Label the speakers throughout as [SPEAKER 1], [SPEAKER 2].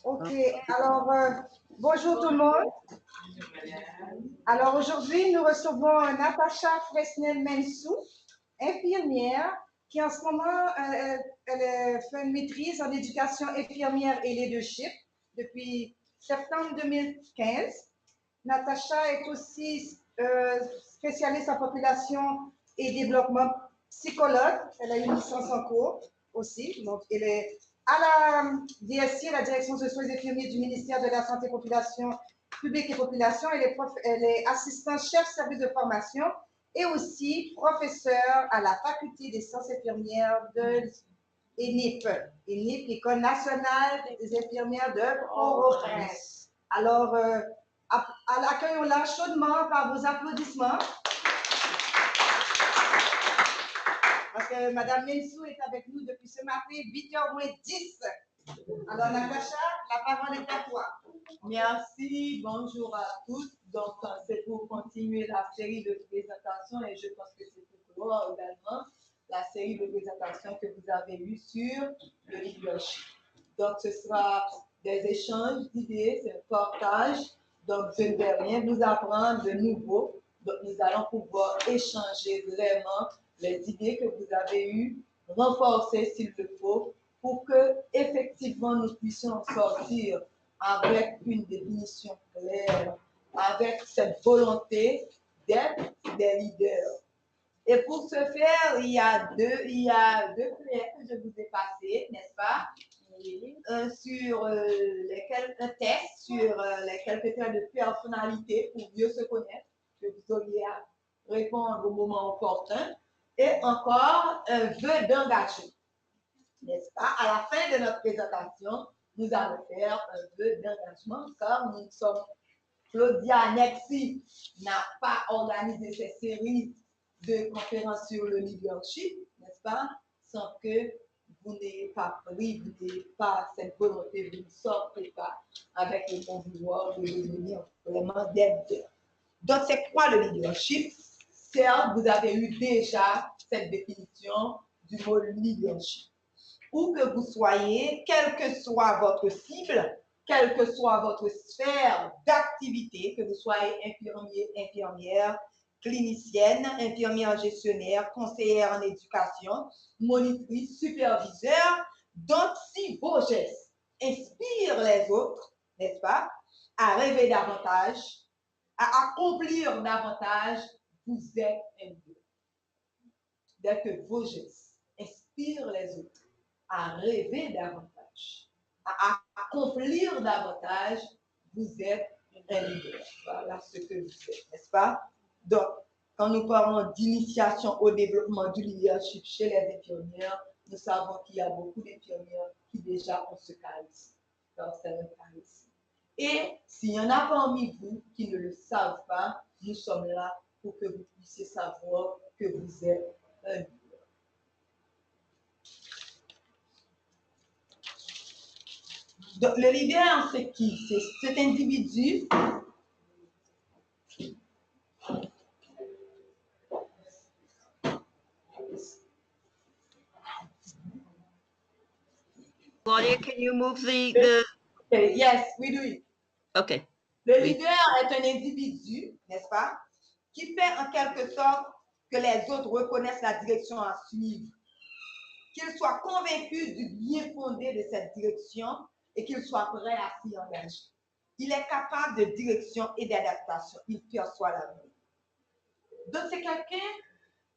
[SPEAKER 1] Ok, alors bonjour tout le monde. Alors aujourd'hui, nous recevons Natacha Fresnel-Mensou, infirmière, qui en ce moment, elle fait une maîtrise en éducation infirmière et leadership depuis septembre 2015. Natacha est aussi spécialiste en population et développement psychologue. Elle a une licence en cours aussi. Donc, elle est à la DSI, la Direction des soins infirmiers du ministère de la Santé Population, Publique et Population. Elle est assistante chef service de formation et aussi professeure à la Faculté des sciences infirmières de ENIP, l'École nationale des infirmières de Port-au-Prince. Alors, accueillons-la chaudement par vos applaudissements. Parce que Mme Mensou est avec nous depuis ce matin, 8h moins 10. Alors, Natacha, la parole est à toi.
[SPEAKER 2] Merci, bonjour à tous. Donc, c'est pour continuer la série de présentations et je pense que c'est pour toi également la série de présentations que vous avez eues sur le leadership. Donc, ce sera des échanges d'idées, c'est un partage. Donc, je ne vais rien vous apprendre de nouveau. Donc, nous allons pouvoir échanger vraiment les idées que vous avez eues, renforcer s'il le faut, pour que effectivement nous puissions sortir avec une définition claire, avec cette volonté d'être des leaders. Et pour ce faire, il y a deux flyers que je vous ai passés, n'est-ce pas? Sur un test sur les quelques traits de personnalité pour mieux se connaître, que vous auriez à répondre au moment opportun, et encore un vœu d'engagement. N'est-ce pas? À la fin de notre présentation, nous allons faire un vœu d'engagement, car nous sommes, Claudia Nexi n'a pas organisé cette série de conférences sur le leadership, n'est-ce pas? Sans que vous n'ayez pas pris, vous n'ayez pas cette volonté, vous ne sortez pas avec le bon vouloir de devenir vraiment des leaders. Donc, c'est quoi le leadership? Certes, vous avez eu déjà cette définition du mot leadership. Où que vous soyez, quelle que soit votre cible, quelle que soit votre sphère d'activité, que vous soyez infirmier, infirmière, clinicienne, infirmière gestionnaire, conseillère en éducation, monitrice, superviseur, donc si vos gestes inspirent les autres, n'est-ce pas, à rêver davantage, à accomplir davantage, vous êtes un leader. Dès que vos gestes inspirent les autres, à rêver davantage, à accomplir davantage, vous êtes un leader. Voilà ce que vous êtes, n'est-ce pas? Donc, quand nous parlons d'initiation au développement du leadership chez les infirmières, nous savons qu'il y a beaucoup d'infirmières qui déjà ont ce charisme. Donc, c'est un charisme. Et s'il y en a parmi vous qui ne le savent pas, nous sommes là pour que vous puissiez savoir que vous êtes un leader. Donc, le leader, c'est qui? C'est cet individu
[SPEAKER 3] Claudia, can you move the...
[SPEAKER 2] Okay, yes, we do it.
[SPEAKER 3] Okay.
[SPEAKER 2] Le leader est un individu, n'est-ce pas, qui fait en quelque sorte que les autres reconnaissent la direction à suivre, qu'ils soient convaincus du bien fondé de cette direction et qu'ils soient prêts à s'y engager. Il est capable de direction et d'adaptation. Il perçoit l'avenir. Donc, c'est quelqu'un,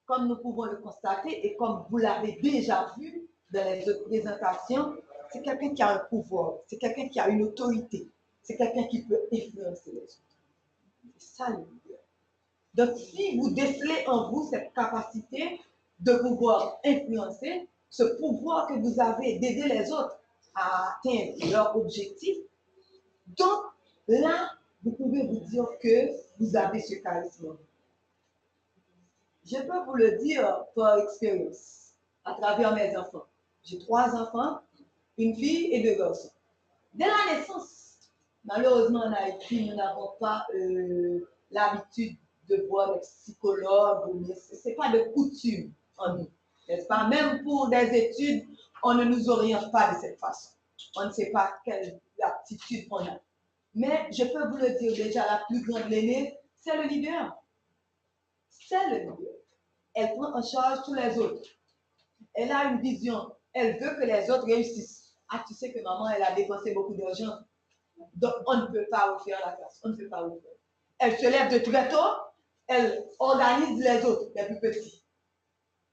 [SPEAKER 2] comme nous pouvons le constater et comme vous l'avez déjà vu dans les autres présentations, c'est quelqu'un qui a un pouvoir, c'est quelqu'un qui a une autorité, c'est quelqu'un qui peut influencer les autres. C'est ça le leader. Donc, si vous décelez en vous cette capacité de pouvoir influencer, ce pouvoir que vous avez d'aider les autres à atteindre leur objectif, donc là, vous pouvez vous dire que vous avez ce charisme. Je peux vous le dire par expérience, à travers mes enfants. J'ai 3 enfants, une fille et 2 garçons. Dès la naissance, malheureusement en Haïti, nous n'avons pas l'habitude de voir des psychologues, ce n'est pas de coutume en nous. n'est-ce pas? Même pour des études, on ne nous oriente pas de cette façon. On ne sait pas quelle aptitude on a. Mais je peux vous le dire déjà, la plus grande l'aînée, c'est le leader. C'est le leader. Elle prend en charge tous les autres. Elle a une vision. Elle veut que les autres réussissent. Ah, tu sais que maman, elle a dépensé beaucoup d'argent. Donc, on ne peut pas refaire la classe. On ne peut pas refaire. Elle se lève de très tôt. Elle organise les autres, les plus petits.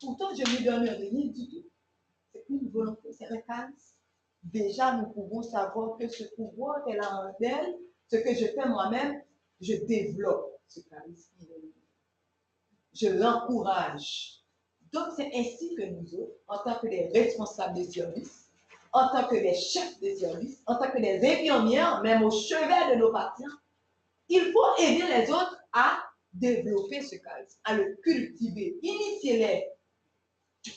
[SPEAKER 2] Pourtant, je ne lui donne rien du tout. C'est une volonté, c'est un charisme. Déjà, nous pouvons savoir que ce pouvoir qu'elle a en elle, ce que je fais moi-même, je développe ce charisme. Je l'encourage. Donc, c'est ainsi que nous autres, en tant que des responsables des services, en tant que des chefs des services, en tant que des infirmières, même au chevet de nos patients, il faut aider les autres à développer ce charisme, à le cultiver, initier-les,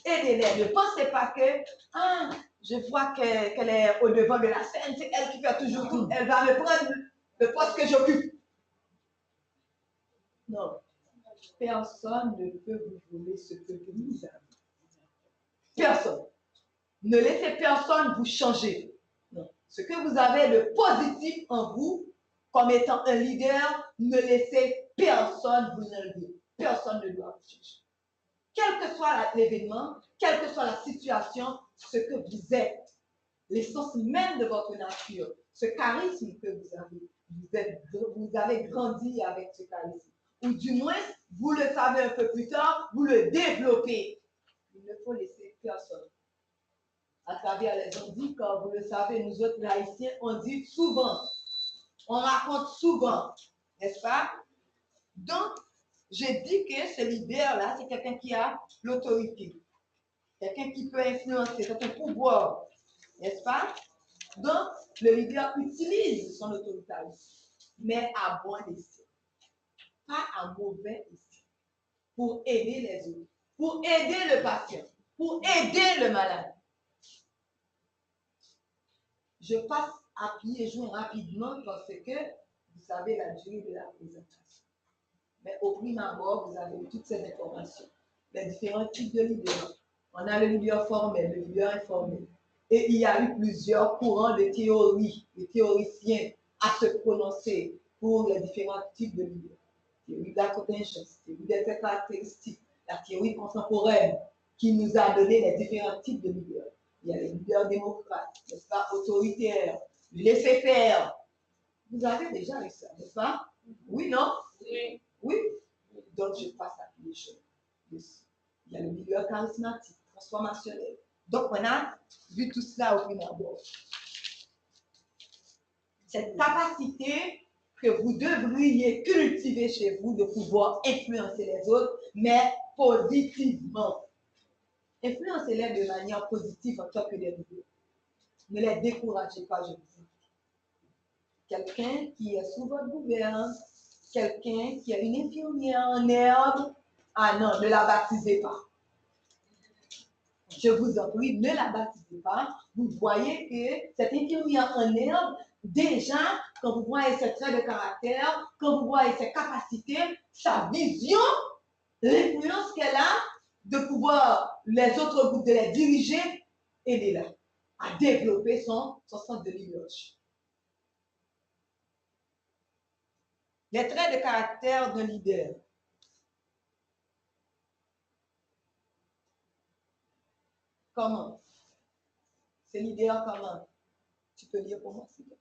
[SPEAKER 2] aidez-les. Ne pensez pas que, ah, je vois qu'elle est au devant de la scène, c'est elle qui fait toujours tout, elle va me prendre le poste que j'occupe. Non. Personne ne peut vous voler ce que vous avez. Personne. Ne laissez personne vous changer. Non. Ce que vous avez de positif en vous, comme étant un leader, ne laissez personne vous enlever. Personne ne doit vous changer. Quel que soit l'événement, quelle que soit la situation, ce que vous êtes, l'essence même de votre nature, ce charisme que vous avez grandi avec ce charisme. Ou du moins, vous le savez un peu plus tard, vous le développez. Il ne faut laisser personne. À travers les on dit, quand vous le savez, nous autres haïtiens, on dit souvent, on raconte souvent, n'est-ce pas? Donc, je dis que ce leader-là, c'est quelqu'un qui a l'autorité, quelqu'un qui peut influencer, c'est un pouvoir, n'est-ce pas? Donc, le leader utilise son autorité, mais à bon escient, pas à mauvais escient, pour aider les autres, pour aider le patient, pour aider le malade. Je passe à pieds joints rapidement parce que vous savez la durée de la présentation. Mais au prime abord, vous avez toutes ces informations, les différents types de leaders. On a le leader formel, le leader informel. Et il y a eu plusieurs courants de théorie, de théoriciens à se prononcer pour les différents types de leaders. Théorie de la contingence, théorie des caractéristiques, la théorie contemporaine qui nous a donné les différents types de leaders. Il y a les leaders démocrates, n'est-ce pas, autoritaires, laisser faire. Vous avez déjà eu ça, n'est-ce pas? Oui, non? Oui. Oui. Donc, je passe à tous les choses. Il y a le leader charismatique, transformationnel. Donc, on a vu tout cela au premier abord. Cette capacité que vous devriez cultiver chez vous de pouvoir influencer les autres, mais positivement. Influencez-les de manière positive en tant que des leaders. Ne les découragez pas, je vous dis. Quelqu'un qui est sous votre gouvernance, quelqu'un qui a une infirmière en herbe, ah non, ne la baptisez pas. Je vous en prie, ne la baptisez pas. Vous voyez que cette infirmière en herbe, déjà, quand vous voyez ses traits de caractère, quand vous voyez ses capacités, sa vision, l'influence qu'elle a de pouvoir les autres groupes, de les diriger, aidez-la à développer son sens de leadership. Les traits de caractère d'un leader. Comment? C'est leader comment? Tu peux lire pour moi, s'il te plaît.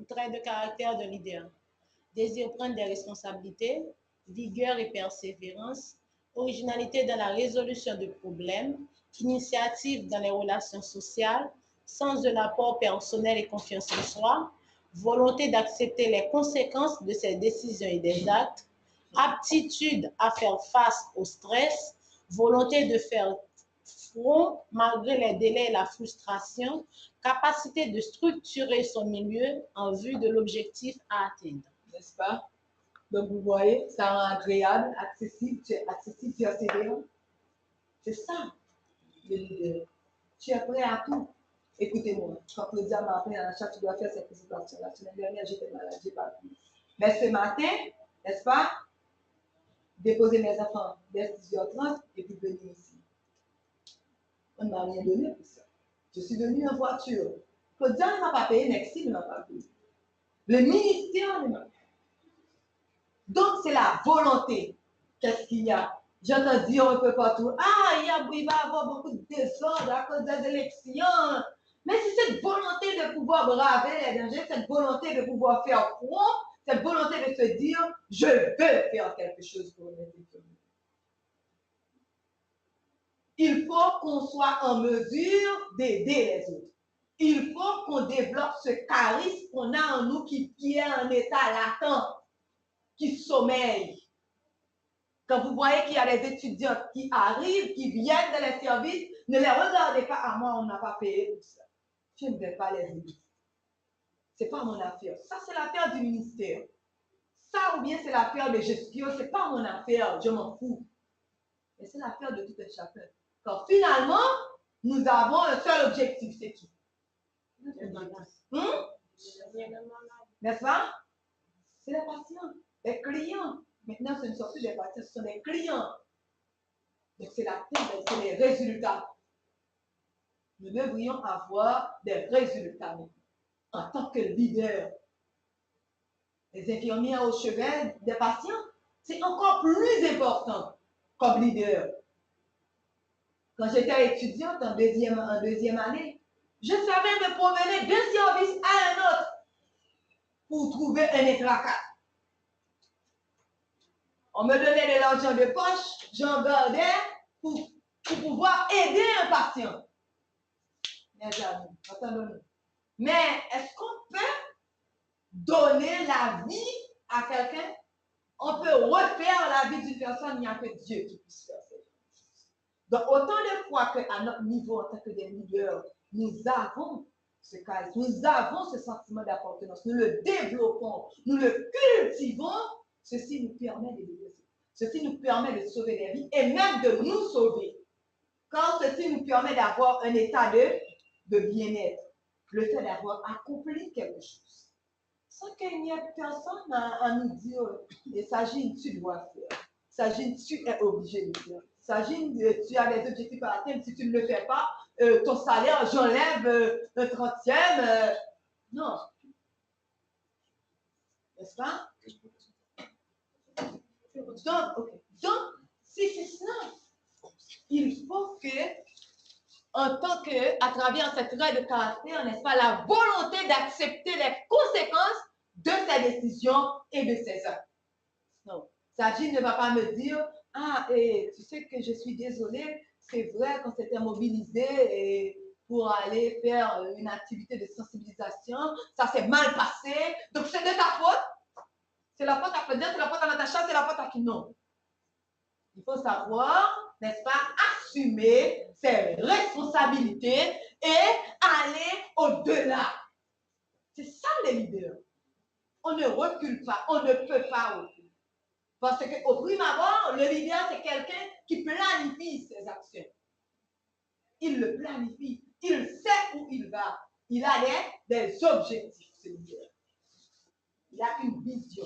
[SPEAKER 4] Trait de caractère d'un leader. Désir prendre des responsabilités, vigueur et persévérance, originalité dans la résolution de problèmes, initiative dans les relations sociales, sens de l'apport personnel et confiance en soi, volonté d'accepter les conséquences de ses décisions et des actes, aptitude à faire face au stress, volonté de faire front malgré les délais et la frustration, capacité de structurer son milieu en vue de l'objectif à atteindre.
[SPEAKER 2] N'est-ce pas? Donc, vous voyez, ça rend agréable, accessible, persévérant. C'est ça, le leader. Tu es prêt à tout. Écoutez-moi, quand Claudia m'a appelé à l'achat, tu dois faire cette présentation. La semaine dernière, j'étais malade, j'ai pas pu. Mais ce matin, n'est-ce pas? déposer mes enfants dès 10h30 et puis venir ici. On ne m'a rien donné pour ça. Je suis venue en voiture. Claudia ne m'a pas payé, Nexi ne m'a pas payé. Le ministère ne m'a pas payé. Donc, c'est la volonté. Qu'est-ce qu'il y a? J'entends dire un peu partout, ah, il va y avoir beaucoup de désordre à cause des élections. Mais c'est cette volonté de pouvoir braver les dangers, cette volonté de pouvoir faire front, cette volonté de se dire, je veux faire quelque chose pour les économies. Il faut qu'on soit en mesure d'aider les autres. Il faut qu'on développe ce charisme qu'on a en nous qui est en état latent, qui sommeille. Quand vous voyez qu'il y a des étudiants qui arrivent, qui viennent dans les services, ne les regardez pas, ah moi on n'a pas payé pour ça. Je ne vais pas les aider. Ce n'est pas mon affaire. Ça, c'est l'affaire du ministère. Ça, ou bien c'est l'affaire de gestion, ce n'est pas mon affaire, je m'en fous. Mais c'est l'affaire de tout un chacun. Quand finalement, nous avons un seul objectif, c'est qui? N'est-ce pas? C'est les patients, les clients. Maintenant, ce ne sont plus des patients, ce sont des clients. Donc, c'est les résultats. Nous devrions avoir des résultats en tant que leader. Les infirmières au chevet des patients, c'est encore plus important comme leader. Quand j'étais étudiante en deuxième année, je savais me promener d'un service à un autre pour trouver un éclacat. On me donnait de l'argent de poche, j'en gardais pour pouvoir aider un patient. Mes amis, attendez-nous. Mais est-ce qu'on peut donner la vie à quelqu'un? On peut refaire la vie d'une personne, il n'y a que Dieu qui puisse faire ça. Donc, autant de fois qu'à notre niveau, en tant que des leaders, nous avons ce charisme, nous avons ce sentiment d'appartenance, nous le développons, nous le cultivons, ceci nous permet de leader. Ceci nous permet de sauver des vies et même de nous sauver. Quand ceci nous permet d'avoir un état de bien-être, le fait d'avoir accompli quelque chose. Sans qu'il n'y ait personne à nous dire, il s'agit, tu dois faire. Il s'agit, tu es obligé de faire. Il s'agit, tu as des objectifs à atteindre, si tu ne le fais pas, ton salaire, j'enlève un 30e. Non. N'est-ce pas? Donc, si c'est cela, il faut que, en tant que, à travers cette règle de caractère, n'est-ce pas, la volonté d'accepter les conséquences de ses décisions et de ses actes. Non. Sajid ne va pas me dire, ah, et tu sais que je suis désolée, c'est vrai qu'on s'était mobilisé pour aller faire une activité de sensibilisation, ça s'est mal passé, donc c'est de ta faute. C'est la faute à Fedel, c'est la faute à Natacha, c'est la faute à qui? Non. Il faut savoir, n'est-ce pas, assumer ses responsabilités et aller au-delà. C'est ça les leaders. On ne recule pas, on ne peut pas reculer. Parce qu'au prime abord, le leader, c'est quelqu'un qui planifie ses actions. Il le planifie, il sait où il va. Il a des objectifs, ce leader. Il a une vision.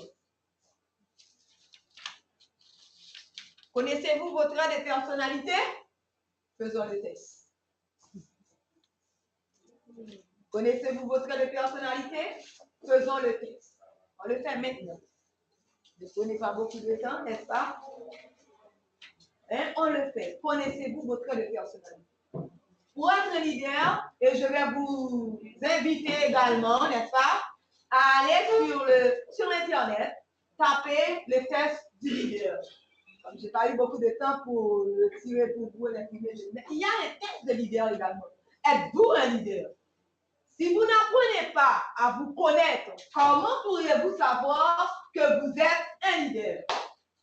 [SPEAKER 2] Connaissez-vous vos traits de personnalité? Faisons le test. Connaissez-vous vos traits de personnalité? Faisons le test. On le fait maintenant. Ne prenez pas beaucoup de temps, n'est-ce pas? Hein? On le fait. Connaissez-vous vos traits de personnalité? Pour être leader, et je vais vous inviter également, n'est-ce pas, à aller sur Internet, taper le test du leader. Comme je n'ai pas eu beaucoup de temps pour le tirer pour vous et l'imprimer, mais il y a un test de leader également. Êtes-vous un leader? Si vous n'apprenez pas à vous connaître, comment pourriez-vous savoir que vous êtes un leader?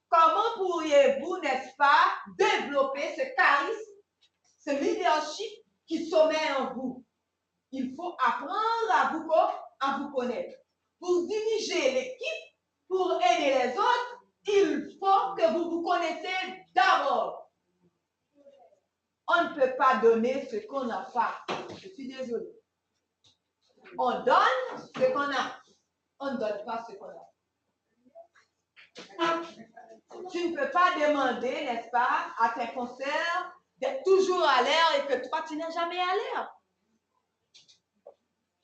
[SPEAKER 2] Comment pourriez-vous, n'est-ce pas, développer ce charisme, ce leadership qui sommeille en vous? Il faut apprendre à vous connaître. Pour diriger l'équipe, pour aider les autres, il faut que vous vous connaissez d'abord. On ne peut pas donner ce qu'on n'a pas. Je suis désolée. On donne ce qu'on a. On ne donne pas ce qu'on a. Tu ne peux pas demander, n'est-ce pas, à tes consoeurs d'être toujours à l'air et que toi, tu n'es jamais à l'air.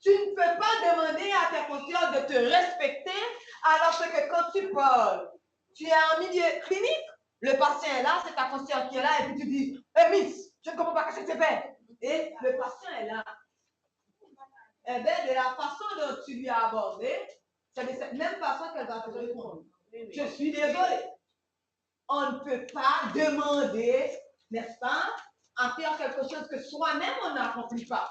[SPEAKER 2] Tu ne peux pas demander à tes consoeurs de te respecter alors que quand tu parles, tu es en milieu clinique, le patient est là, c'est ta consoeur qui est là et puis tu dis, Miss, je ne comprends pas ce que tu fais. Et le patient est là. Eh bien, de la façon dont tu lui as abordé, c'est de cette même façon qu'elle va te répondre. Je suis désolée. On ne peut pas demander, n'est-ce pas, à faire quelque chose que soi-même on n'accomplit pas.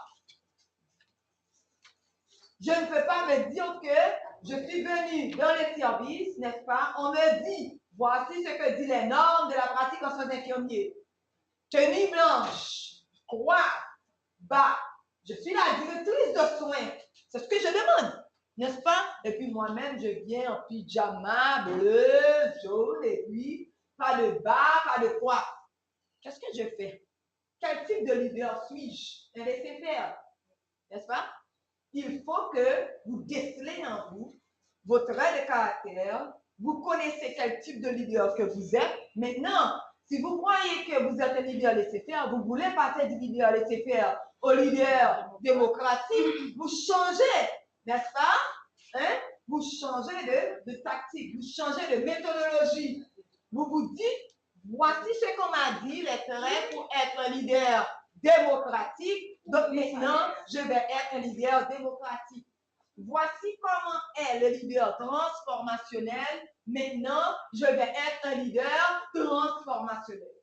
[SPEAKER 2] Je ne peux pas me dire que je suis venue dans les services, n'est-ce pas, on me dit, voici ce que disent les normes de la pratique en soins infirmiers. Tenue blanche, croix, bas. Je suis la directrice de soins. C'est ce que je demande, n'est-ce pas? Et puis moi-même, je viens en pyjama bleu, jaune, et puis pas de bas, pas de croix. Qu'est-ce que je fais? Quel type de leader suis-je? Un laisser-faire, n'est-ce pas? Il faut que vous décelez en vous votre trait de caractère. Vous connaissez quel type de leader que vous êtes. Maintenant, si vous croyez que vous êtes un leader laisser-faire, vous voulez passer du leader laisser-faire au leader démocratique, vous changez, n'est-ce pas? Hein? Vous changez de tactique, vous changez de méthodologie. Vous vous dites, voici ce qu'on m'a dit, les traits pour être un leader démocratique. Donc maintenant, je vais être un leader démocratique. Voici comment est le leader transformationnel. Maintenant, je vais être un leader transformationnel.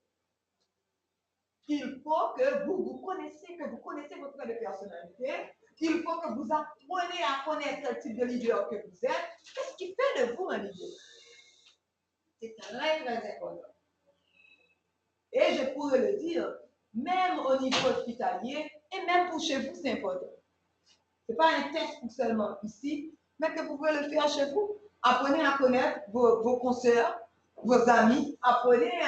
[SPEAKER 2] Il faut que vous connaissez votre trait de personnalité. Il faut que vous appreniez à connaître le type de leader que vous êtes. Qu'est-ce qui fait de vous un leader? C'est très, très important. Et je pourrais le dire, même au niveau hospitalier, et même pour chez vous, c'est important. Ce n'est pas un test pour seulement ici, mais que vous pouvez le faire chez vous. Apprenez à connaître vos consoeurs, vos amis. Apprenez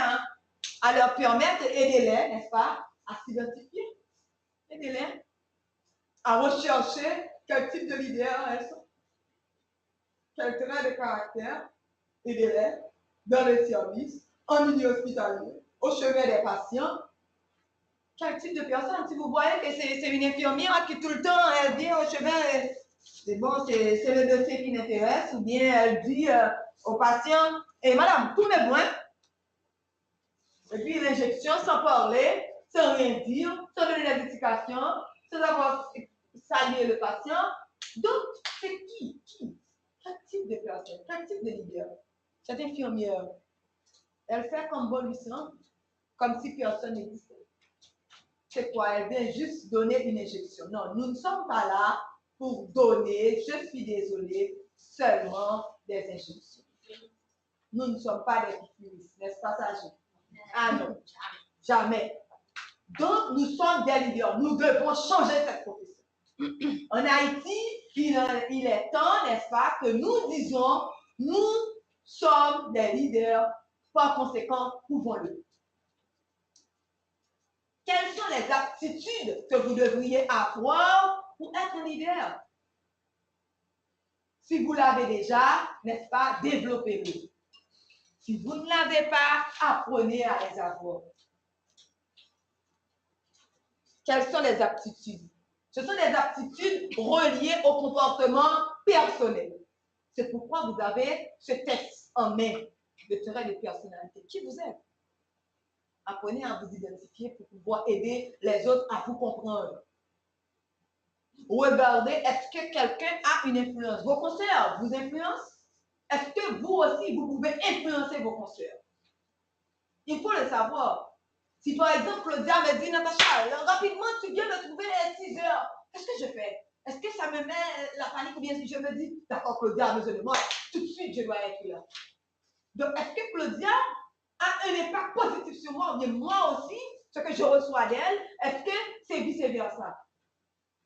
[SPEAKER 2] à leur permettre, aidez-les, n'est-ce pas, à s'identifier. Aidez-les à rechercher quel type de leader elles sont. Quel trait de caractère. Aidez-les dans le service, en milieu hospitalier, au chevet des patients. Quel type de personne? Si vous voyez que c'est une infirmière qui tout le temps, elle vient au chevet, c'est bon, c'est le dossier qui l'intéresse, ou bien elle dit au patient, et madame, tous mes besoins, et puis l'injection sans parler, sans rien dire, sans donner l'indication, sans avoir salué le patient. Donc, c'est qui? Quel type de personne? Quel type de leader? Cette infirmière, elle fait comme bon lui semble, comme si personne n'existait. C'est quoi? Elle vient juste donner une injection. Non, nous ne sommes pas là pour donner, je suis désolée, seulement des injections. Nous ne sommes pas des picuristes, n'est-ce pas, Sage? Ah non, jamais. Donc, nous sommes des leaders. Nous devons changer cette profession. En Haïti, il est temps, n'est-ce pas, que nous disons, nous sommes des leaders, par conséquent, pouvons-le. Quelles sont les aptitudes que vous devriez avoir pour être un leader? Si vous l'avez déjà, n'est-ce pas, développez-le. Si vous ne l'avez pas, apprenez à les avoir. Quelles sont les aptitudes? Ce sont des aptitudes reliées au comportement personnel. C'est pourquoi vous avez ce texte en main, le trait de personnalité. Qui vous êtes? Apprenez à vous identifier pour pouvoir aider les autres à vous comprendre. Regardez, est-ce que quelqu'un a une influence? Vos consoeurs vous influencent? Est-ce que vous aussi, vous pouvez influencer vos consoeurs? Il faut le savoir. Si par exemple, Claudia me dit, Natacha, rapidement, tu viens me trouver à 6 heures, qu'est-ce que je fais? Est-ce que ça me met la panique ou bien si je me dis, d'accord, Claudia a besoin de moi, tout de suite, je dois être là. Donc, est-ce que Claudia a un impact positif sur moi ou bien moi aussi, ce que je reçois d'elle, est-ce que c'est vice-versa?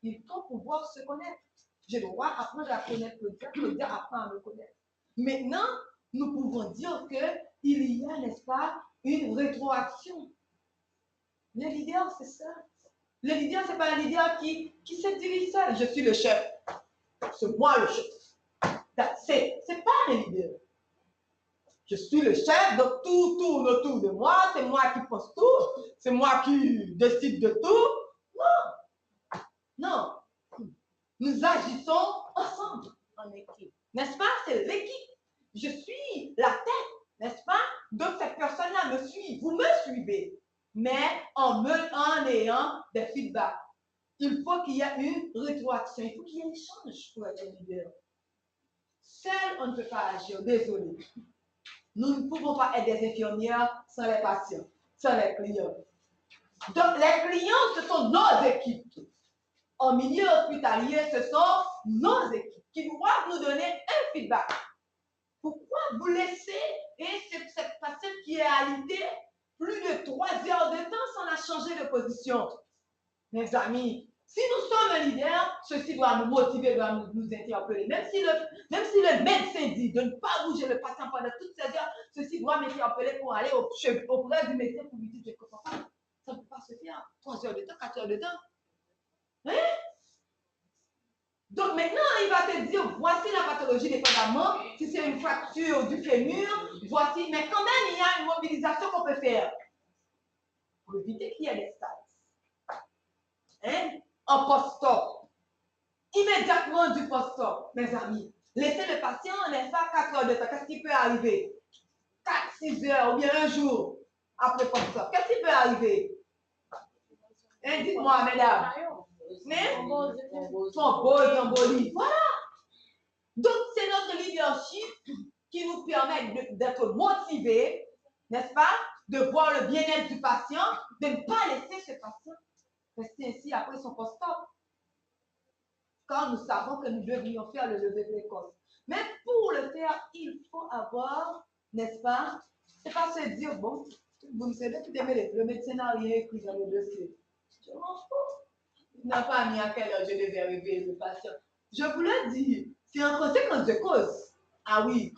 [SPEAKER 2] Il faut pouvoir se connaître. Je dois apprendre à connaître Claudia, Claudia apprend à me connaître. Maintenant, nous pouvons dire qu'il y a, n'est-ce pas, une rétroaction. Le leader, c'est ça. Le leader, ce n'est pas un leader qui se dirige seul. Je suis le chef. C'est moi le chef. C'est pas un leader. Je suis le chef, donc tout tourne autour de moi, c'est moi qui pense tout, c'est moi qui décide de tout. Non, nous agissons ensemble, en équipe. N'est-ce pas? C'est l'équipe. Je suis la tête, n'est-ce pas? Donc cette personne-là me suit, vous me suivez, mais en ayant des feedbacks. Il faut qu'il y ait une rétroaction, il faut qu'il y ait un échange pour être leader. Seul, on ne peut pas agir, désolé. Nous ne pouvons pas être des infirmières sans les patients, sans les clients. Donc, les clients, ce sont nos équipes. En milieu hospitalier, ce sont nos équipes qui doivent nous donner un feedback. Pourquoi vous laissez cette personne qui est alitée plus de 3 heures de temps sans la changer de position? Mes amis, si nous sommes un leader, ceci doit nous motiver, doit nous interpeller. Même si le médecin dit de ne pas bouger le patient pendant toutes ces heures, ceci doit m'interpeller pour aller auprès du médecin pour lui dire je ne comprends pas. Ça ne peut pas se faire. 3 heures de temps, 4 heures de temps. Hein? Donc maintenant, il va te dire, voici la pathologie dépendamment, si c'est une fracture du fémur, voici, mais quand même, il y a une mobilisation qu'on peut faire pour éviter qu'il y ait des stades. Hein? En post-op. Immédiatement du post-op, mes amis. Laissez le patient, n'est-ce pas, 4 heures de temps. Qu'est-ce qui peut arriver? 4-6 heures ou bien un jour après post-op. Qu'est-ce qui peut arriver? Hein? Dites-moi, mesdames. Embolie. Voilà. Donc, c'est notre leadership qui nous permet d'être motivés, n'est-ce pas, de voir le bien-être du patient, de ne pas laisser ce patient rester ainsi après son post-op. Quand nous savons que nous devrions faire le lever précoce. Mais pour le faire, il faut avoir, n'est-ce pas, c'est pas se dire, bon, vous me savez, tout aimez le médecin n'a rien écrit dans le dossier. Je m'en fous. Il n'a pas mis à quelle heure je devais réveiller le patient. Je vous le dis, c'est en conséquence de cause. Ah oui,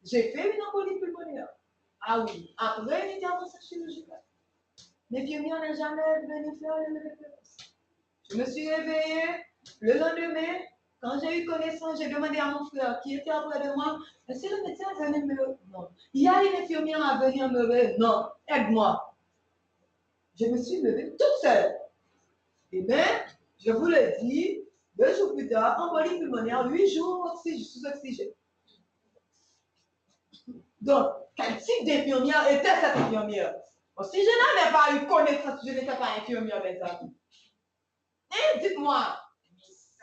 [SPEAKER 2] j'ai fait une embolie pulmonaire. Ah oui, après une intervention chirurgicale. L'infirmière n'a jamais venu faire le lever précoce. Je me suis réveillée le lendemain. Quand j'ai eu connaissance, j'ai demandé à mon frère qui était auprès de moi, est-ce que le médecin est venu me... Non. Il y a une infirmière à venir me lever. Non, aide-moi. Je me suis levée toute seule. Et bien, je vous le dis, 2 jours plus tard, embolie pulmonaire, 8 jours sous oxygène. Donc, quel type d'infirmière était cette infirmière? Bon, si je n'avais pas eu connaissance, je n'étais pas infirmière, mes amis. Et dites-moi,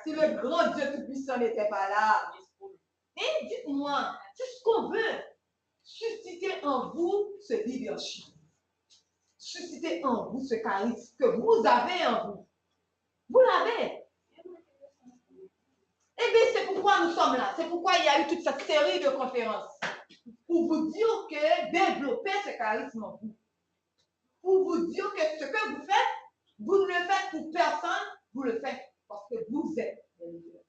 [SPEAKER 2] si le grand Dieu Tout-Puissant n'était pas là, et dites-moi, c'est ce qu'on veut, susciter en vous ce leadership, susciter en vous ce charisme que vous avez en vous. Vous l'avez. Eh bien, c'est pourquoi nous sommes là. C'est pourquoi il y a eu toute cette série de conférences. Pour vous dire que développer ce charisme en vous. Pour vous dire que ce que vous faites, vous ne le faites pour personne, vous le faites parce que vous êtes des leaders.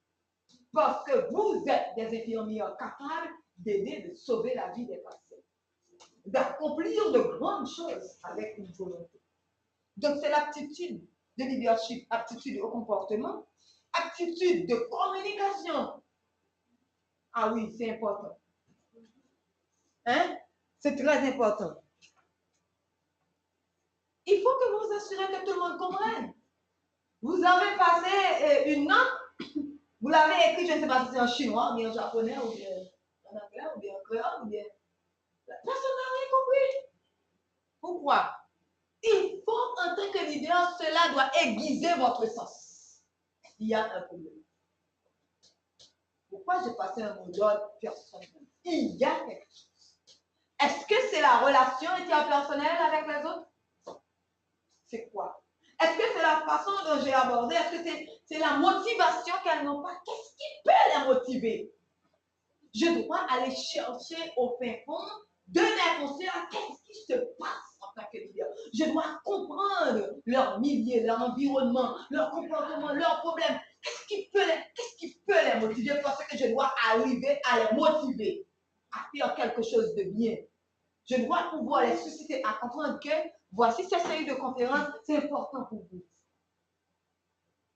[SPEAKER 2] Parce que vous êtes des infirmières capables d'aider, de sauver la vie des patients. D'accomplir de grandes choses avec une volonté. Donc, c'est l'aptitude de leadership, aptitude au comportement, aptitude de communication. Ah oui, c'est important. Hein? C'est très important. Il faut que vous vous assurez que tout le monde comprenne. Vous avez passé une note, vous l'avez écrite, je ne sais pas si c'est en chinois, ou bien en japonais, ou bien en anglais, ou bien en créole, ou bien... Personne n'a rien compris. Pourquoi? Il faut, en tant que leader, cela doit aiguiser votre sens. Il y a un problème. Pourquoi j'ai passé un mot d'ordre personnel? Il y a quelque chose. Est-ce que c'est la relation interpersonnelle avec les autres? C'est quoi? Est-ce que c'est la façon dont j'ai abordé? Est-ce que c'est la motivation qu'elles n'ont pas? Qu'est-ce qui peut les motiver? Je dois aller chercher au fin fond de mes conseillers qu'est-ce qui se passe en tant que leader. Je dois comprendre leur milieu, leur environnement, leur comportement, leurs problèmes. Qu'est-ce qui peut les motiver? Parce que je dois arriver à les motiver à faire quelque chose de bien. Je dois pouvoir les susciter à comprendre que voici cette série de conférences, c'est important pour vous.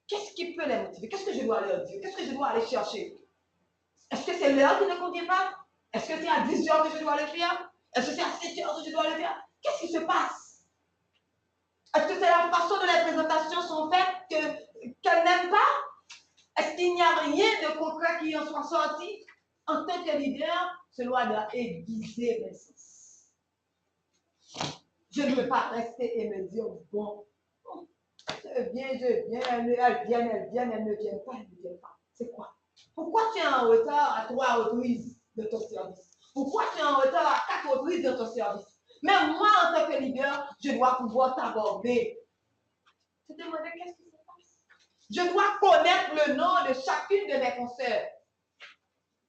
[SPEAKER 2] Qu'est-ce qui peut les motiver? Qu'est-ce que je dois leur dire? Qu'est-ce que je dois aller chercher? Est-ce que c'est l'heure qui ne convient pas? Est-ce que c'est à 10 heures que je dois le faire? Est-ce que c'est à 7 heures que je dois le faire? Qu'est-ce qui se passe? Est-ce que c'est la façon dont les présentations sont faites qu'elle n'aime pas? Est-ce qu'il n'y a rien de concret qui en soit sorti? En tant que leader, cela doit aiguiser mes sens. Je ne peux pas rester et me dire, bon, elle vient, elle vient, elle ne vient pas, elle ne vient pas. C'est quoi? Pourquoi tu es en retard à 3 reprises de ton service? Pourquoi tu es en retard à 4 reprises de ton service? Même moi, en tant que leader, je dois pouvoir t'aborder. Je te demandais qu'est-ce qui se passe? Je dois connaître le nom de chacune de mes consoeurs.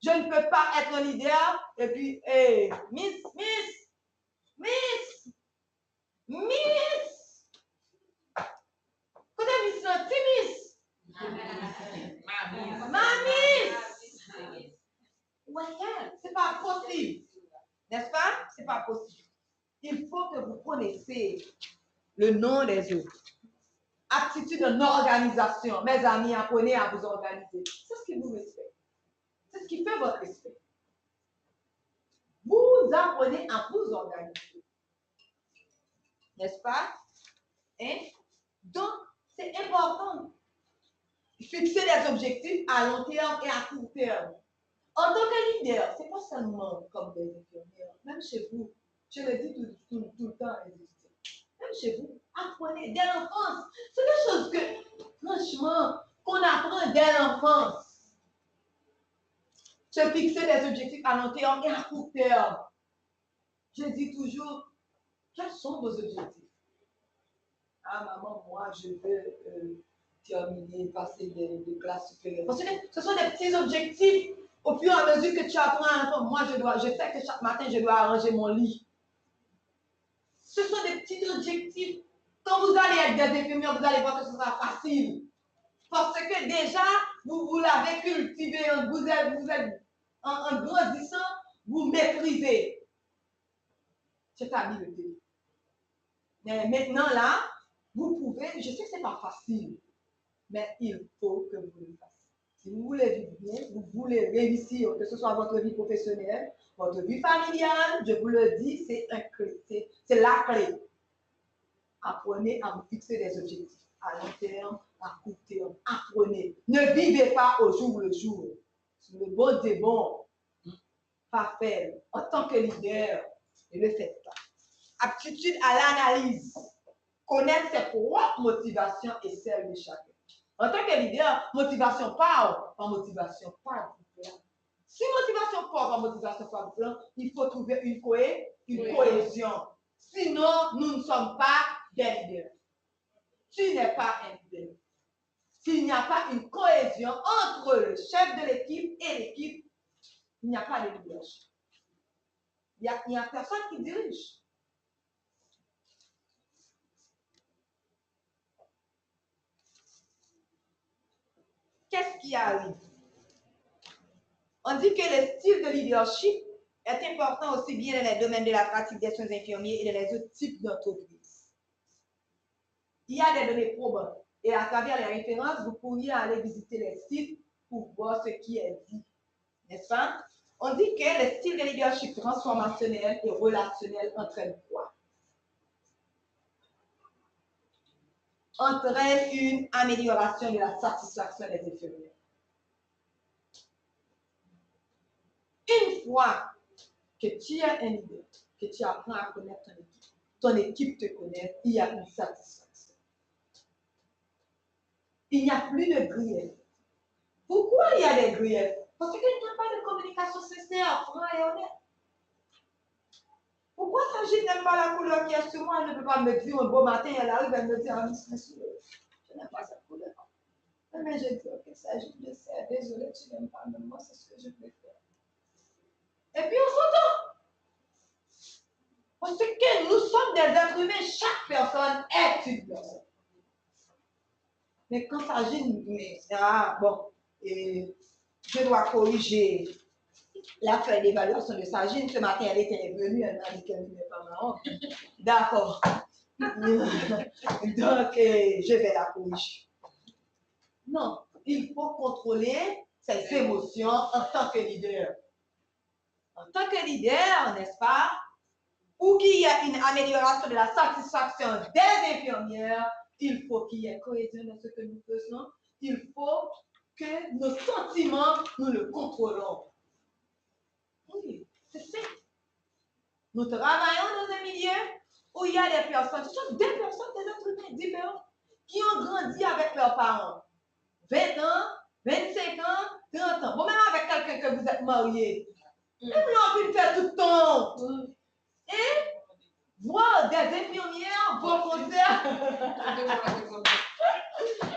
[SPEAKER 2] Je ne peux pas être un leader et puis, hey, Miss. Côté Miss, Miss. Mamie. Ouais, c'est pas possible. N'est-ce pas? C'est pas possible. Il faut que vous connaissiez le nom des autres. Aptitude en organisation. Mes amis, apprenez à vous organiser. C'est ce qui vous respecte. C'est ce qui fait votre respect. Vous apprenez à vous organiser. N'est-ce pas? Hein? Donc, c'est important. Fixer des objectifs à long terme et à court terme. En tant que leader, ce n'est pas seulement comme des infirmières. Même chez vous, je le dis tout le temps, même chez vous, apprenez dès l'enfance. C'est des choses que, franchement, qu'on apprend dès l'enfance. Se fixer des objectifs à long terme et à court terme. Je dis toujours, quels sont vos objectifs? Ah, maman, moi, je veux terminer, passer des classes supérieures. Parce que ce sont des petits objectifs. Au fur et à mesure que tu apprends à l'enfant, moi, je sais que chaque matin, je dois arranger mon lit. Ce sont des petits objectifs. Quand vous allez être des infirmières, vous allez voir que ce sera facile. Parce que déjà, vous l'avez cultivé, vous êtes en grandissant, vous maîtrisez. C'est habileté. Mais maintenant, là, vous pouvez, je sais que ce n'est pas facile, mais il faut que vous le fassiez. Si vous voulez vivre bien, vous voulez réussir, que ce soit votre vie professionnelle, votre vie familiale, je vous le dis, c'est la clé. Apprenez à vous fixer des objectifs à long terme, à court terme. Apprenez. Ne vivez pas au jour le jour. Le bon des bons, pas faible. En tant que leader, ne le faites pas. Aptitude à l'analyse. Connaître ses propres motivations et celles de chacun. En tant que leader, motivation par motivation par plan. Si motivation par motivation par plan, il faut trouver une cohésion. Sinon, nous ne sommes pas des leaders. Tu n'es pas un leader. S'il n'y a pas une cohésion entre le chef de l'équipe et l'équipe, il n'y a pas de leadership. Il n'y a personne qui dirige. Qu'est-ce qui arrive? On dit que le style de leadership est important aussi bien dans les domaines de la pratique des soins infirmiers et dans les autres types d'entreprises. Il y a des données probantes et à travers les références, vous pourriez aller visiter les sites pour voir ce qui est dit. N'est-ce pas? On dit que le style de leadership transformationnel et relationnel entraîne quoi? Entraîne une amélioration de la satisfaction des infirmiers. Une fois que tu es un leader, que tu apprends à connaître ton équipe te connaît, il y a une satisfaction. Il n'y a plus de grief. Pourquoi il y a des griefs? Parce qu'il n'y a pas de communication sincère, franc et honnête. Pourquoi Sagine n'aime pas la couleur qui est sur moi? Elle ne peut pas me dire un beau matin, elle arrive, elle me dit, ah, je n'aime pas cette couleur. Mais je dis, ok, Sagine, je sais, désolé, tu n'aimes pas, mais moi, c'est ce que je préfère. Et puis on s'entend. Parce que nous sommes des êtres humains, chaque personne est une personne. Mais quand Sagine dit, ah, bon, et je dois corriger la feuille d'évaluation de Sagine. Ce matin, elle était venue, elle m'a dit qu'elle n'est pas marrant. D'accord. Donc, je vais la corriger. Non, il faut contrôler ses émotions en tant que leader. En tant que leader, n'est-ce pas, pour qu'il y ait une amélioration de la satisfaction des infirmières, il faut qu'il y ait cohésion dans ce que nous faisons. Il faut que nos sentiments, nous le contrôlons. Oui, c'est ça. Nous travaillons dans un milieu où il y a des personnes, ce sont des personnes, des êtres humains différents, qui ont grandi avec leurs parents. 20 ans, 25 ans, 30 ans. Bon, même avec quelqu'un que vous êtes marié. Même là, on peut faire tout le temps. Et voir des infirmières, vos concerts,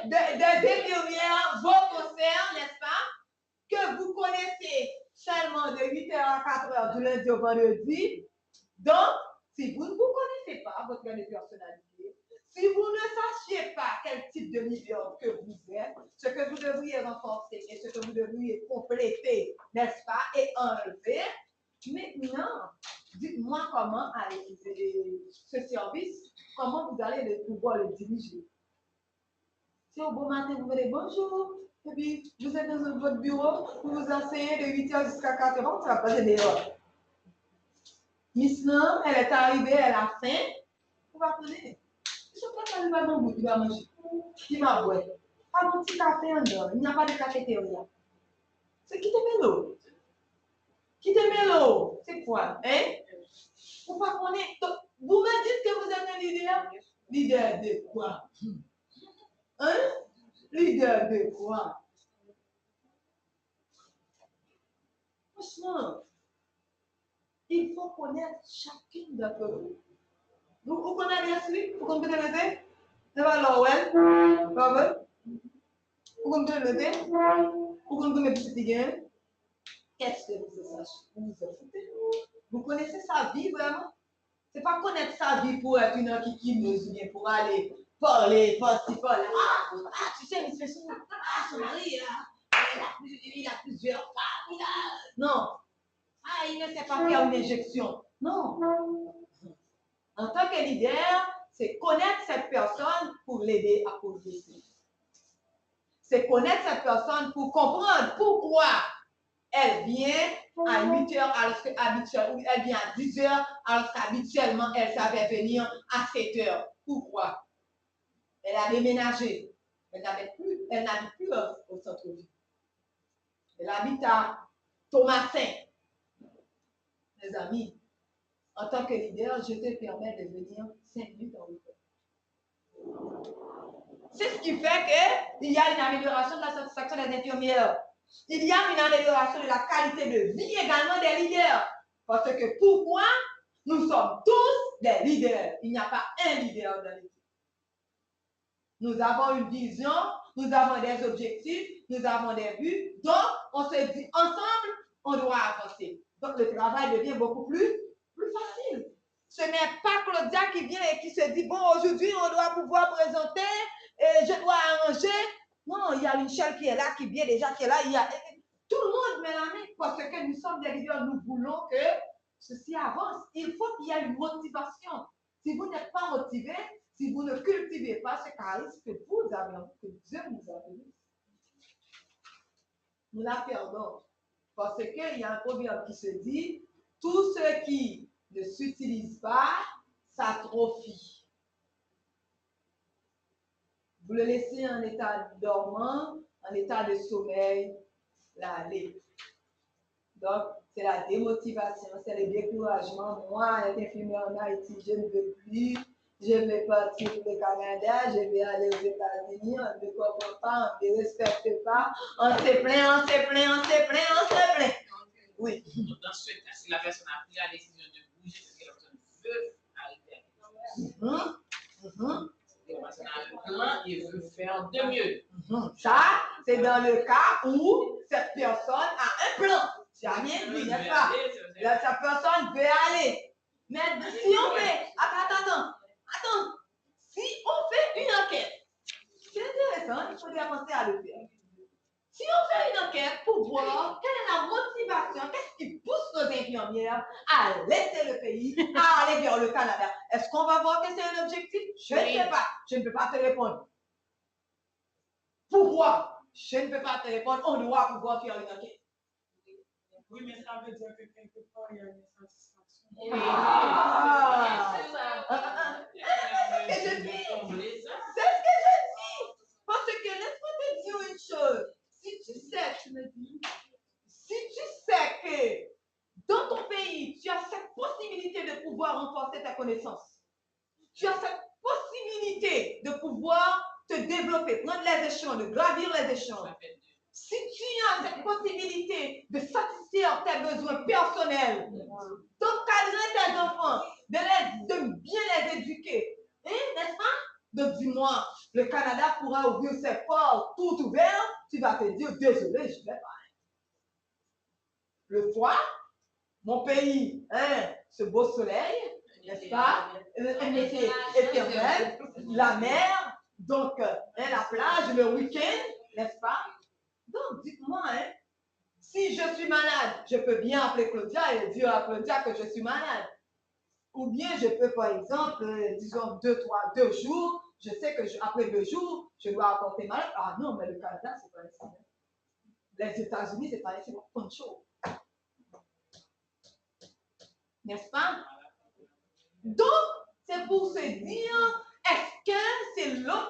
[SPEAKER 2] des infirmières, vos concerts, n'est-ce pas, que vous connaissez seulement de 8h à 4h du lundi au vendredi. Donc, si vous ne vous connaissez pas, votre grande personnalité, si vous ne sachiez pas quel type de leader que vous êtes, ce que vous devriez renforcer et ce que vous devriez compléter, n'est-ce pas, et enlever, maintenant, dites-moi comment aller ce service, comment vous allez pouvoir le diriger. Si au bon matin, vous venez bonjour, et puis vous êtes dans votre bureau, vous vous asseyez de 8h jusqu'à 4h, vous ne sera pas dehors. Miss Lam, elle est arrivée, elle a faim, vous va tenir. Je ne sais pas qu'elle va manger, il va manger. Il va boire. Pas mon petit café en dehors, il n'y a pas de cafétéria. C'est qui te met l'eau? Qui te met l'eau? C'est quoi? Hein? Vous pas connaître. Vous me dites que vous êtes un leader? Leader de quoi? Hein? Leader de quoi? Franchement, il faut connaître chacune d'entre vous. Vous connaissez celui? Vous connaissez? C'est pas Lowell? Robert? Vous connaissez? Vous connaissez petit gain? Qu'est-ce que vous foutez? Vous connaissez sa vie vraiment? C'est pas connaître sa vie pour être une enquiquineuse ou bien pour aller parler, parler. Tu sais, il se fait son mari, il a plusieurs femmes. Non. Il ne sait pas faire une injection. Non. En tant que leader, c'est connaître cette personne pour l'aider à progresser. C'est connaître cette personne pour comprendre pourquoi elle vient à 8h alors qu'habituellement, ou elle vient à 10h alors qu'habituellement elle savait venir à 7h. Pourquoi? Elle a déménagé. Elle n'habite plus au centre-ville. Elle habite à Thomasin. Mes amis, en tant que leader, je te permets de venir 5 minutes en retard. C'est ce qui fait qu'il y a une amélioration de la satisfaction des infirmières. Il y a une amélioration de la qualité de vie également des leaders. Parce que pourquoi? Nous sommes tous des leaders. Il n'y a pas un leader dans l'équipe. Nous avons une vision, nous avons des objectifs, nous avons des buts. Donc, on se dit ensemble, on doit avancer. Donc, le travail devient beaucoup plus facile. Ce n'est pas Claudia qui vient et qui se dit, bon, aujourd'hui, on doit pouvoir présenter, et je dois arranger. Non, il y a Michel qui est là, qui vient déjà, qui est là. Il y a tout le monde met la main parce que nous sommes des leaders. Nous voulons que ceci avance. Il faut qu'il y ait une motivation. Si vous n'êtes pas motivé, si vous ne cultivez pas ce charisme que vous avez, que Dieu nous a donné, nous la perdons. Parce qu'il y a un proverbe qui se dit, tout ce qui ne s'utilise pas s'atrophie. Vous le laissez en état dormant, en état de sommeil, l'aller. Donc, c'est la démotivation, c'est le découragement. Moi, être infirmière en Haïti, je ne veux plus. Je vais partir pour le Canada, je vais aller aux États-Unis, on ne me comprend pas, on ne me respecte pas. On se plaint. Oui.
[SPEAKER 5] Dans ce cas, si la personne a pris la décision de bouger, c'est que la personne veut arriver à la personne a un plan et veut faire de mieux.
[SPEAKER 2] Ça, c'est dans le cas où cette personne a un plan. Tu as bien dit, n'est-ce pas? Cette personne veut aller. Mais si on fait, attends, si on fait une enquête, c'est intéressant, il faudrait penser à le faire. Si on fait une enquête pour voir quelle est la motivation, qu'est-ce qui pousse nos infirmières à laisser le pays, à aller vers le Canada, est-ce qu'on va voir que c'est un objectif? Je ne sais pas. Je ne peux pas te répondre. Pourquoi? Je ne peux pas te répondre. On doit pouvoir faire une enquête.
[SPEAKER 6] Oui, mais ça veut dire que quelque part, il y a une satisfaction.
[SPEAKER 2] C'est ce que je dis. C'est ce que je dis. Parce que laisse-moi te dire une chose. Si tu sais, tu me dis, si tu sais que dans ton pays, tu as cette possibilité de pouvoir renforcer ta connaissance, tu as cette possibilité de pouvoir te développer, prendre les échelons, de gravir les échelons. Si tu as cette possibilité de satisfaire tes besoins personnels, d'encadrer tes enfants, de bien les éduquer, n'est-ce pas? Donc dis-moi, le Canada pourra ouvrir ses portes tout ouvertes, tu vas te dire, désolé, je ne vais pas. Le foie, mon pays, ce beau soleil, n'est-ce pas? Un été éternel, la mer, donc la plage, le week-end, n'est-ce pas? Donc, dites-moi, si je suis malade, je peux bien appeler Claudia et dire à Claudia que je suis malade. Ou bien je peux, par exemple, disons 2 jours, je sais que après 2 jours, je dois apporter malade. Ah non, mais le Canada, c'est pas ainsi. Les États-Unis, c'est pas ainsi. Pas de chose. N'est-ce pas? Donc, c'est pour se dire, est-ce que c'est un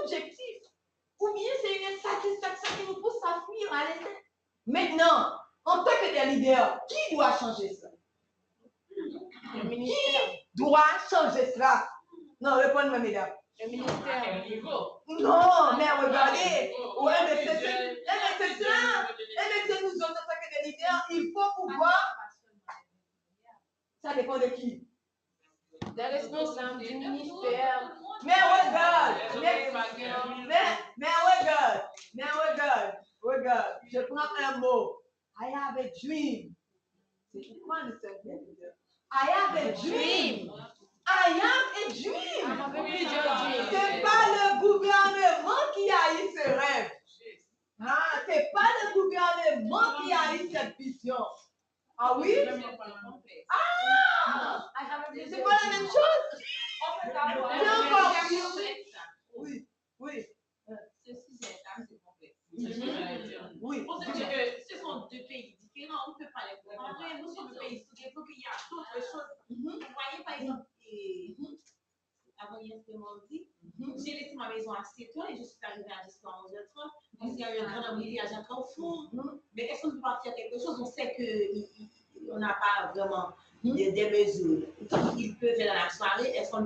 [SPEAKER 2] objectif? Ou bien c'est une insatisfaction qui nous pousse à fuir, à laisser. Maintenant, en tant que des leaders, qui doit changer ça?
[SPEAKER 4] Le ministère.
[SPEAKER 2] Qui doit changer cela? Non, répondez-moi, mesdames.
[SPEAKER 4] Le ministère.
[SPEAKER 2] Non, mais regardez. Ouais, mais c'est ça. Nous autres, en tant que des leaders, il faut pouvoir. Ça dépend de qui?
[SPEAKER 4] Des responsables du ministère.
[SPEAKER 2] Mais regarde, regarde, je prends un mot. I have a dream. C'est quoi le secret? I have a dream. I have a dream. C'est pas le gouvernement qui a eu ce rêve. C'est pas le gouvernement qui a eu cette vision. Ah oui? C'est pas la même chose? C'est encore pire. Oui.
[SPEAKER 5] Ceci est assez complexe.
[SPEAKER 2] Oui.
[SPEAKER 5] Parce que ce sont 2 pays différents, on ne peut pas les comparer. Nous sommes 2 pays sous-développés, il y a d'autres choses. Vous voyez, par exemple, avant hier, c'était mardi, j'ai laissé ma maison à 7 heures et je suis arrivée à 11h30. Parce qu'il y a eu un grand embouteillage encore au fond. Mais est-ce qu'on peut pas faire quelque chose? On sait qu'on n'a pas vraiment des mesures. Ils peuvent faire dans la soirée. Est-ce qu'on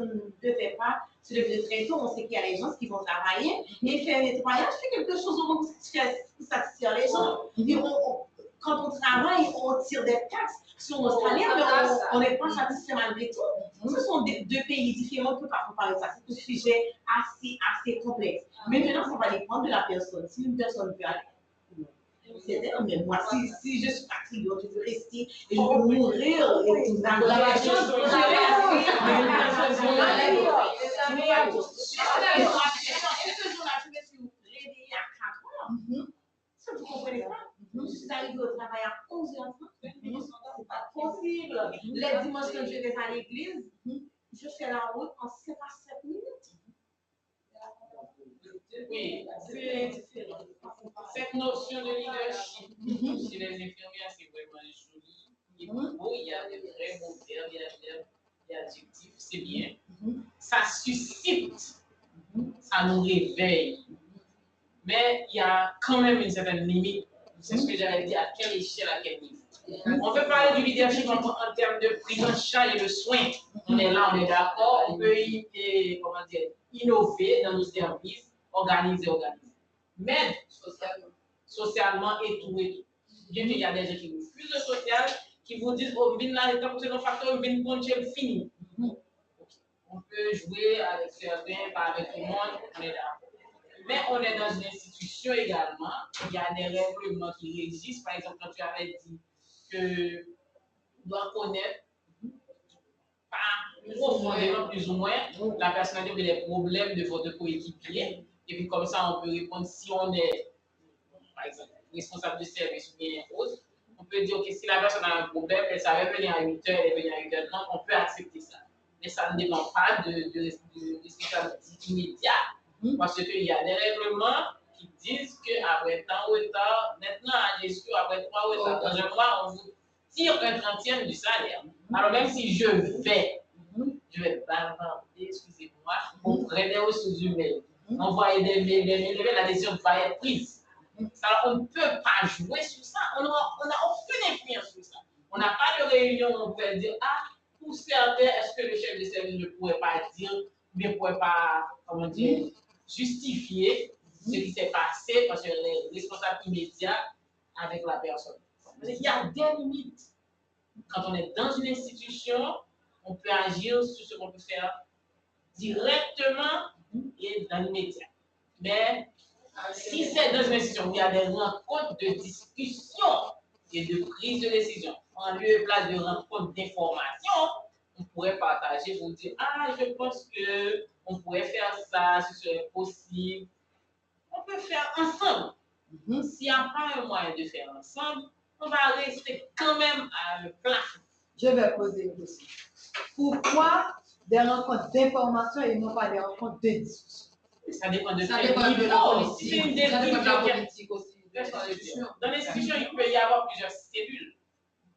[SPEAKER 5] ne peut pas se lever très tôt? On sait qu'il y a les gens qui vont travailler et faire un nettoyage, faire quelque chose pour satisfaire les gens. Et quand on travaille, on tire des taxes sur nos salaires, mais on n'est pas satisfait malgré tout. Ce sont 2 pays différents, on ne peut pas comparer ça. C'est un sujet assez complexe. Maintenant, ça va dépendre de la personne. Si une personne veut aller, mais moi, si je suis patriote, je veux rester et je veux mourir et tout ça. Vous comprenez ça? Je suis arrivée au travail à 11h30. C'est pas possible. Les dimanches, quand je vais à l'église, je fais la route en 5 à 7 minutes. Oui, cette notion de leadership chez les infirmières, c'est vraiment joli. Il y a des vrais mots verbes, il y a des adjectifs, c'est bien. Ça suscite, ça nous réveille. Mais il y a quand même une certaine limite. C'est ce que j'avais dit, à quelle échelle, à quel niveau. On peut parler du leadership en termes de prise en charge et de soins. On est là, on est d'accord. On peut innover dans nos services, organiser. Mais socialement et tout. Bien qu'il y a des gens qui refusent le social, qui vous disent, oh, vin là, comme c'est un facteur, vin poncher le fini. On peut jouer avec certains, pas avec tout le monde, on est d'accord. Mais on est dans une institution également, il y a des règlements qui régissent. Par exemple, quand tu avais dit que tu dois connaître, profondément plus ou moins, la personnalité ou les problèmes de votre coéquipier. Et puis comme ça, on peut répondre si on est, par exemple, responsable de service ou bien autre. On peut dire, ok, si la personne a un problème, elle savait venir à 8h, elle est venue à 8h30, on peut accepter ça. Mais ça ne dépend pas de responsabilité immédiate. Parce qu'il y a des règlements
[SPEAKER 7] qui disent qu'après tant ou temps, maintenant, à gestion, après 3 ou temps, dans un mois, on vous tire un 30e du salaire. Alors, même si je vais bavarder, excusez-moi, auprès des ressources humaines, envoyer des mails, la décision va être prise. Alors, on ne peut pas jouer sur ça. On n'a aucune influence sur ça. On n'a pas de réunion où on peut dire, ah, pour certains, est-ce que le chef de service ne pourrait pas dire, ne pourrait pas, comment dire, justifier ce qui s'est passé parce que les responsables immédiats avec la personne. Il y a des limites. Quand on est dans une institution, on peut agir sur ce qu'on peut faire directement et dans l'immédiat. Mais si c'est dans une institution où il y a des rencontres de discussion et de prise de décision, en lieu et place de rencontres d'information, on pourrait partager pour dire, ah, je pense que on pourrait faire ça, ce serait possible. On peut faire ensemble. S'il n'y a pas un moyen de faire ensemble, on va rester quand même à un plafond.
[SPEAKER 2] Je vais poser une question. Pourquoi des rencontres d'information et non pas des rencontres de discussion?
[SPEAKER 7] Ça dépend de
[SPEAKER 6] Ça
[SPEAKER 7] quel
[SPEAKER 6] dépend de
[SPEAKER 7] niveau.
[SPEAKER 6] la politique.
[SPEAKER 7] C'est une
[SPEAKER 6] Ça dépend de la
[SPEAKER 7] décision.
[SPEAKER 6] politique aussi.
[SPEAKER 7] Dans l'institution, il peut y avoir plusieurs cellules.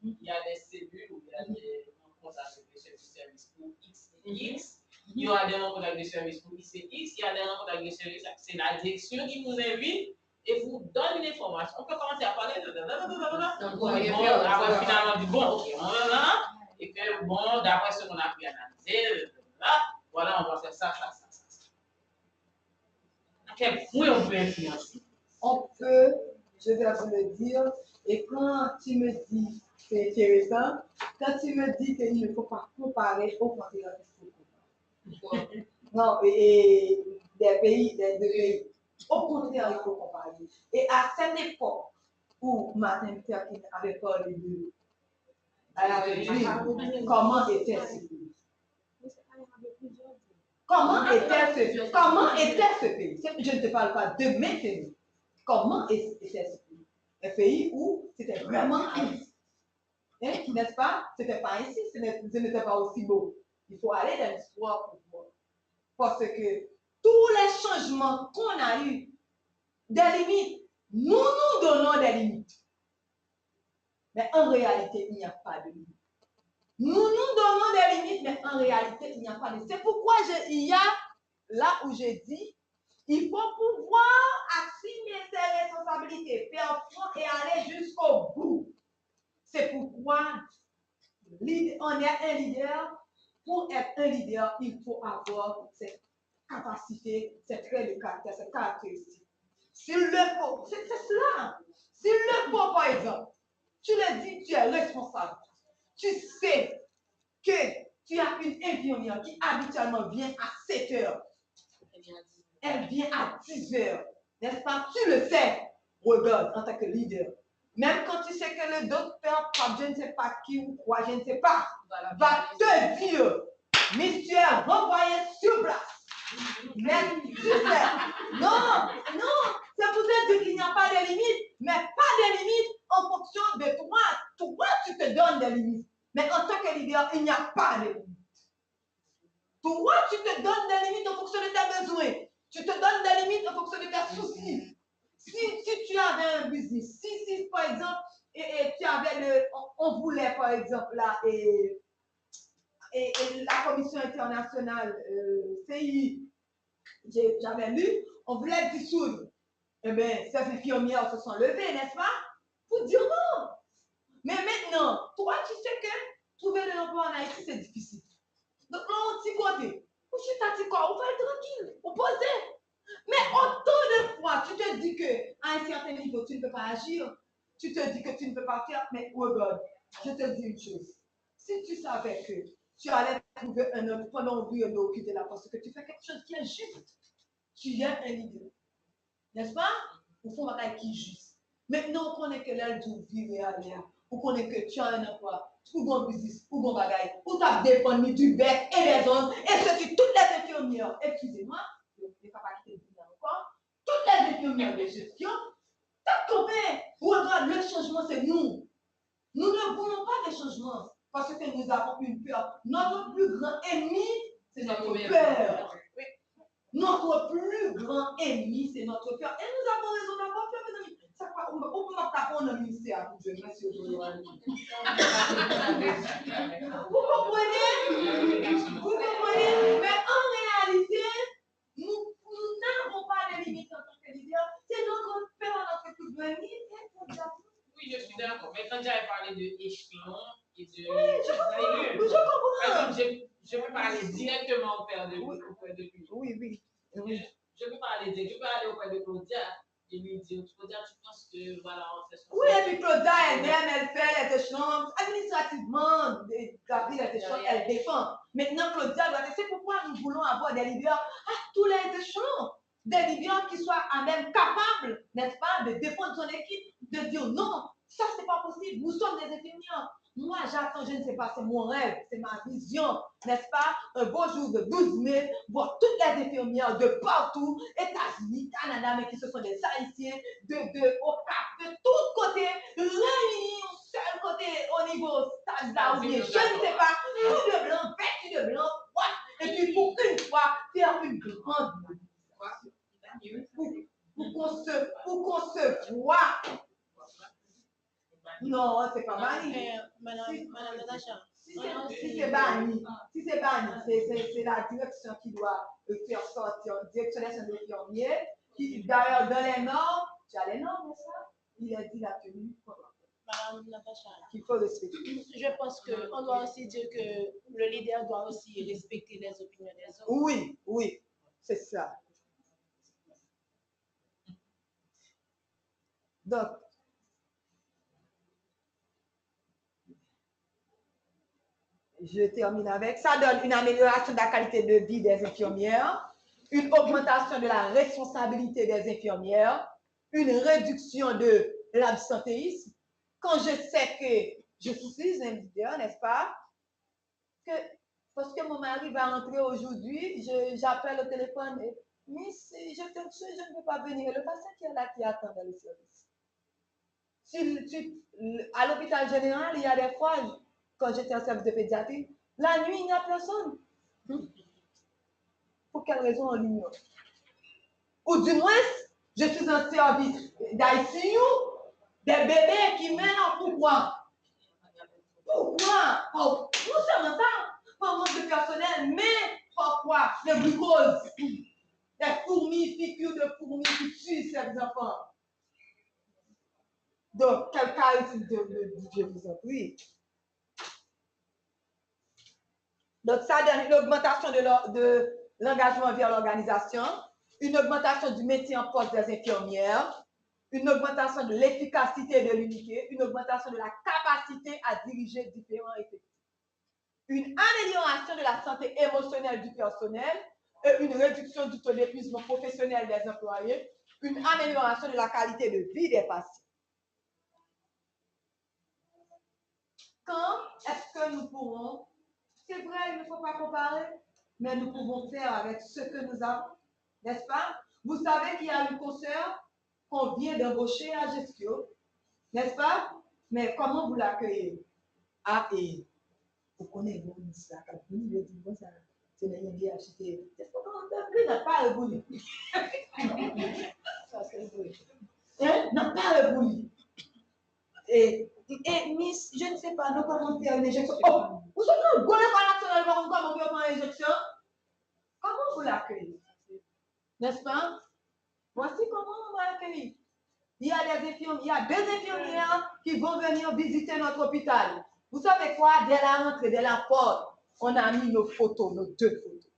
[SPEAKER 7] Il y a des cellules où il y a des rencontres avec des chefs de service pour X et X. Il y aura des rencontres avec des services pour X et X. Il y a des rencontres avec des services. C'est la direction qui vous invite et vous donne une information. On peut commencer à parler de finalement du bon, ok, et que bon, d'après ce qu'on a pu analyser, voilà, on va faire ça. À quel point on peut influencer?
[SPEAKER 2] On peut, je vais vous le dire, et quand tu me dis, c'est intéressant, quand tu me dis qu'il ne faut pas comparer, au contraire, il faut comparer. Non, et des pays, des deux pays, au contraire, il faut comparer. Et à cette époque où Martin Luther King avait parlé de comment était ce pays? Comment était ce pays? Je ne te parle pas de maintenant. Comment était ce pays? Un pays où c'était vraiment ainsi. N'est-ce pas? C'était pas ainsi, ce n'était pas aussi beau. Il faut aller dans l'histoire pour voir. Parce que tous les changements qu'on a eus, des limites, nous donnons des limites. Mais en réalité, il n'y a pas de limite. Nous donnons des limites, mais en réalité, il n'y a pas de limite. C'est pourquoi il y a, là où j'ai dit, il faut pouvoir assumer ses responsabilités, faire front et aller jusqu'au bout. C'est pourquoi on est un leader. Pour être un leader, il faut avoir cette capacité, ces traits de caractère, ces caractéristiques. S'il le faut, c'est cela. S'il le faut, par exemple, tu le dis, tu es responsable. Tu sais que tu as une infirmière qui habituellement vient à 7 heures. Elle vient à 10 heures. N'est-ce pas? Tu le sais. Regarde, en tant que leader. Même quand tu sais que le docteur, je ne sais pas qui ou quoi, je ne sais pas, va te dire, mais tu es renvoyé sur place. Mais tu sais, non, c'est pour te dire qu'il n'y a pas de limites, mais pas de limites en fonction de toi. Toi, tu te donnes des limites. Mais en tant que leader, il n'y a pas de limites. Toi, tu te donnes des limites en fonction de tes besoins. Tu te donnes des limites en fonction de tes soucis. Si tu avais un business, si par exemple, et tu avais on voulait par exemple là, et la commission internationale CI, j'avais lu, on voulait dissoudre. Eh bien, ces infirmières se sont levées, n'est-ce pas? Pour dire non. Mais maintenant, toi, tu sais que trouver de l'emploi en Haïti, c'est difficile. Donc là, on t'y côté. Ou tu t'as quoi? On va être tranquille, on poser. Mais autant de fois, tu te dis qu'à un certain niveau, tu ne peux pas agir. Tu te dis que tu ne peux pas faire. Mais regarde, je te dis une chose. Si tu savais que tu allais trouver un homme pendant ouvrir de quitter la parce que tu fais quelque chose qui est juste, tu es un leader. N'est-ce pas? Au fond, on qui est juste. Maintenant, on connaît que l'aile du vivre à l'air. On connaît que tu as un emploi, ou bon business, ou bon bagaille, ou tu as dépendé du bec et des ondes, et ce qui toutes les infirmières, excusez-moi, je ne vais pas quitter le encore, toutes les infirmières de gestion, t'as tombé. Regarde, le changement, c'est nous. Nous ne voulons pas de changement parce que nous avons une peur. Notre plus grand ennemi, c'est notre peur. Notre plus grand ennemi, c'est notre cœur. Et nous avons raison d'avoir peur, mes amis. Ça quoi, on peut pas taper dans le ministère. Vous comprenez? Vous comprenez? Mais en réalité, nous n'avons pas de limites en tant que leader. C'est notre peur, notre plus grand ennemi.
[SPEAKER 7] Oui, je suis d'accord. Mais quand j'avais parlé de échelon et de.
[SPEAKER 2] Oui, je comprends.
[SPEAKER 7] Par exemple, je peux parler directement auprès de lui.
[SPEAKER 2] Oui.
[SPEAKER 7] Je peux parler je peux aller auprès de Claudia et lui dire, Claudia, tu penses que voilà, on fait ce qu'on
[SPEAKER 2] Oui, et puis Claudia elle-même, elle fait les échelons. Administrativement, Gabriel les échelons, elle défend. Maintenant, Claudia, c'est pourquoi nous voulons avoir des leaders à tous les échelons. Des leaders qui soient à même capables, n'est-ce pas, de défendre son équipe, de dire non, ça, c'est pas possible. Nous sommes des infirmières. Moi, j'attends, je ne sais pas, c'est mon rêve, c'est ma vision, n'est-ce pas? Un beau jour de 12 mai, voir toutes les infirmières de partout, États-Unis, Canada, mais qui ce sont des Haïtiens, au Cap, de tous côtés, réunis au seul côté, au niveau stade là, je ne sais pas, tout de blanc, vêtu de blanc, et puis pour une fois, faire une grande manifestation. Pour qu'on se voit. Non, c'est pas banni.
[SPEAKER 4] Madame Natacha.
[SPEAKER 2] Si c'est banni, c'est la direction qui doit faire sortir, direction des infirmiers, qui d'ailleurs dans les normes, tu as les normes, n'est-ce pas? Il a dit la tenue.
[SPEAKER 4] Madame Natacha.
[SPEAKER 2] Qu'il faut respecter.
[SPEAKER 4] Je pense qu'on doit aussi dire que le leader doit aussi respecter les opinions des autres.
[SPEAKER 2] Oui, c'est ça. Donc, je termine avec ça. Donne une amélioration de la qualité de vie des infirmières, une augmentation de la responsabilité des infirmières, une réduction de l'absentéisme. Quand je sais que je suis un leader, n'est-ce pas? Parce que mon mari va rentrer aujourd'hui, j'appelle au téléphone et Miss, je ne peux pas venir. Le patient qui est là qui attend dans le service. À l'hôpital général, il y a des fois, quand j'étais en service de pédiatrie, la nuit, il n'y a personne. Pour quelle raison on l'ignore? Ou du moins, je suis en service d'ICU, des bébés qui meurent. Pourquoi? Pourquoi? Non seulement ça, par manque de personnel, mais pourquoi? Le glucose, les fourmis, piqûres de fourmis qui tuent ces enfants. Donc, quelqu'un je vous en prie. Donc, ça donne une augmentation de l'engagement vers l'organisation, une augmentation du métier en poste des infirmières, une augmentation de l'efficacité de l'unité, une augmentation de la capacité à diriger différents effectifs, une amélioration de la santé émotionnelle du personnel et une réduction du taux d'épuisement professionnel des employés, une amélioration de la qualité de vie des patients. Quand est-ce que nous pourrons, c'est vrai, il ne faut pas comparer, mais nous pouvons faire avec ce que nous avons, n'est-ce pas? Vous savez qu'il y a une consoeur qu'on vient d'embaucher à Gestio, n'est-ce pas? Mais comment vous l'accueillez? Ah, et vous connaissez ça, quand vous dites ça, c'est rien bien acheté. Est-ce qu'on n'a pas éboli? Ça, c'est vrai. N'a pas éboli. Et Miss, je ne sais pas, nous comment faire une injection. Oh, vous êtes un bon national, comment on peut faire une injection? Comment vous l'accueillez? N'est-ce pas? Voici comment on va l'accueillir. Il y a deux infirmières qui vont venir visiter notre hôpital. Vous savez quoi? Dès la rentrée, dès la porte, on a mis nos photos, nos deux photos.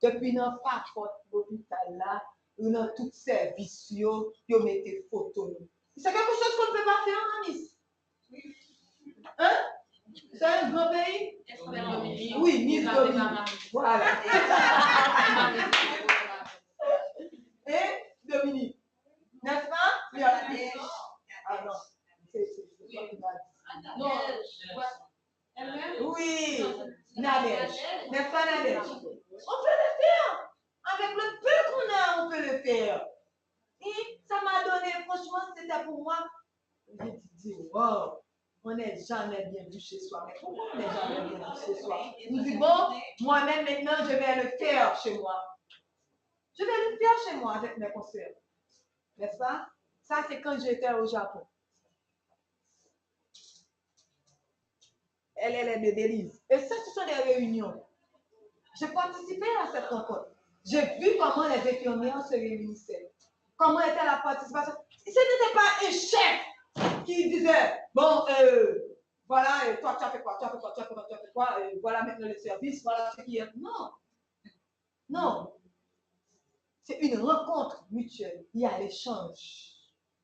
[SPEAKER 2] Depuis notre porte l'hôpital là, nous avons tous ces vicieux qui ont mis des photos. C'est quelque chose qu'on ne peut pas faire, Miss. Hein? C'est un grand pays? Oui, Miss Dominique. Voilà. Et Dominique. N'est-ce pas? Ah non. C'est toi qui m'as dit. Oui. Nadège. N'est-ce pas, Nadège? On peut le faire. Avec le peu qu'on a, on peut le faire. Et ça m'a donné, franchement, c'était pour moi. J'ai dit, wow, on n'est jamais bien vu chez soi. Mais pourquoi on n'est jamais bien vu chez soi? Je me dis, bon, moi-même maintenant, je vais le faire chez moi. Je vais le faire chez moi avec mes concerts. N'est-ce pas? Ça, c'est quand j'étais au Japon. Elle est de Belize. Et ça, ce sont des réunions. J'ai participé à cette rencontre. J'ai vu comment les infirmières se réunissaient. Comment était la participation. Ce n'était pas un chef qui disait, bon, voilà, toi, tu as fait quoi, tu as fait quoi, tu as fait quoi, tu as fait quoi, voilà maintenant le service, voilà ce qui est. Non. Non. C'est une rencontre mutuelle. Il y a l'échange.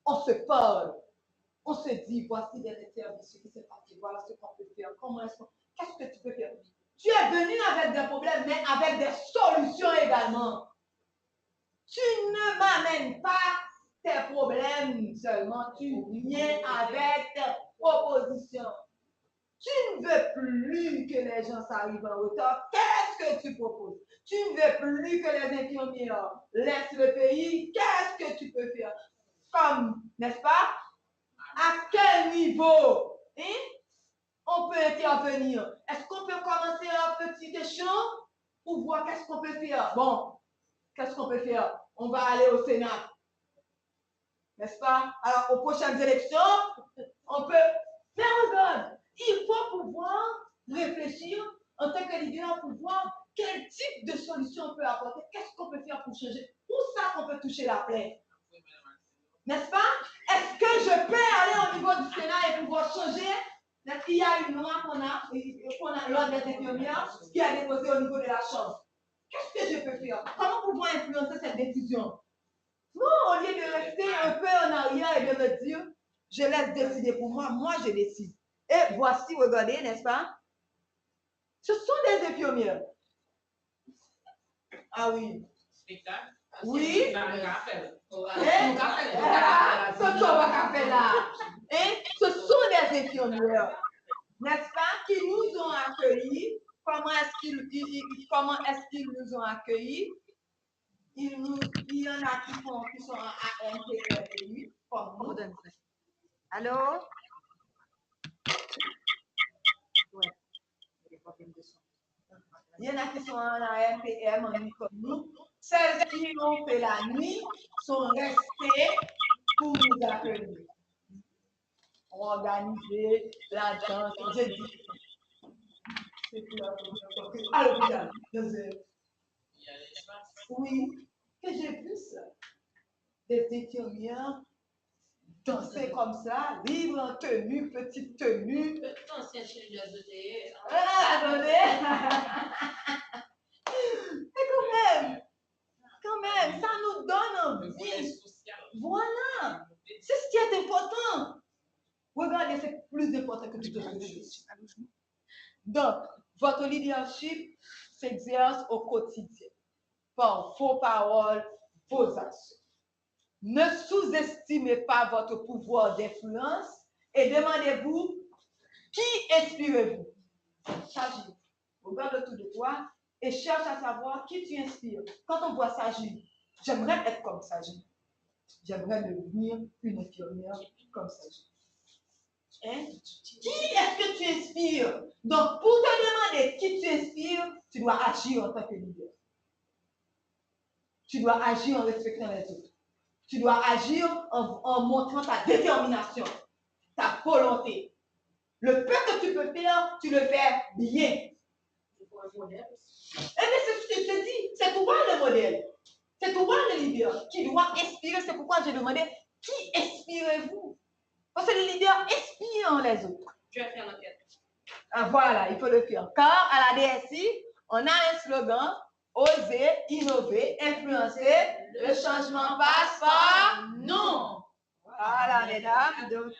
[SPEAKER 2] On se parle. On se dit, voici des services qui s'est passé, voilà ce qu'on peut faire, comment est-ce qu'on... Qu'est-ce que tu peux faire? Tu es venu avec des problèmes, mais avec des solutions également. Tu ne m'amènes pas tes problèmes seulement, tu viens avec tes propositions. Tu ne veux plus que les gens s'arrivent en retard. Qu'est-ce que tu proposes? Tu ne veux plus que les infirmières laissent le pays. Qu'est-ce que tu peux faire? Comme, n'est-ce pas? À quel niveau on peut intervenir? Est-ce qu'on peut commencer un petit échange pour voir qu'est-ce qu'on peut faire? Bon, qu'est-ce qu'on peut faire? On va aller au Sénat. N'est-ce pas? Alors, aux prochaines élections, on peut... Mais regarde, il faut pouvoir réfléchir en tant que leader pour voir quel type de solution on peut apporter, qu'est-ce qu'on peut faire pour changer, où ça qu'on peut toucher la plaie. N'est-ce pas? Est-ce que je peux aller au niveau du Sénat et pouvoir changer? Il y a une loi qu'on a l'ordre des infirmières qui a déposé au niveau de la Chambre. Qu'est-ce que je peux faire? Comment pouvoir influencer cette décision? Non, au lieu de rester un peu en arrière et de me dire, je laisse décider pour moi, moi je décide. Et voici, regardez, n'est-ce pas? Ce sont des infirmières. Ah oui.
[SPEAKER 7] Spectacle.
[SPEAKER 2] Oui. Ce sont des infirmières, n'est-ce pas, qui nous ont accueillis. Comment est-ce qu'ils nous ont accueillis? Il y en a qui sont à ANPRPU, comme nous.
[SPEAKER 1] Allô?
[SPEAKER 2] Il y en a qui sont en ANPM, en nuit comme nous. Celles qui ont fait la nuit sont restées pour nous accueillir. Organiser la danse, j'ai dit. C'est tout à l'hôpital. Oui, que j'ai vu ça. Des infirmières danser comme ça, libre en tenue, petite tenue.
[SPEAKER 5] Ancien chez les EDE.
[SPEAKER 2] Attendez. Mais quand même, ça nous donne envie. Voilà. C'est ce qui est important. Regardez, c'est plus important que tout autre chose. Donc, votre leadership s'exerce au quotidien par vos paroles, vos actions. Ne sous-estimez pas votre pouvoir d'influence et demandez-vous qui inspirez-vous. S'agir. Regarde autour de toi et cherche à savoir qui tu inspires. Quand on voit s'agir, j'aimerais être comme s'agir. J'aimerais devenir une infirmière comme s'agir. Hein? Qui est-ce que tu inspires? Donc, pour te demander qui tu inspires, tu dois agir en tant que leader. Tu dois agir en respectant les autres. Tu dois agir en montrant ta détermination, ta volonté. Le peu que tu peux faire, tu le fais bien. Eh bien, c'est ce que je te dis. C'est toi le modèle. C'est toi le leader qui doit inspirer. C'est pourquoi j'ai demandé qui inspirez-vous? Parce que les leaders inspirent les autres.
[SPEAKER 5] Je vais faire l'enquête.
[SPEAKER 2] Ah, voilà, il faut le faire. Car à la DSI, on a un slogan: oser, innover, influencer. Le changement passe par nous.
[SPEAKER 1] Voilà, mesdames. Donc,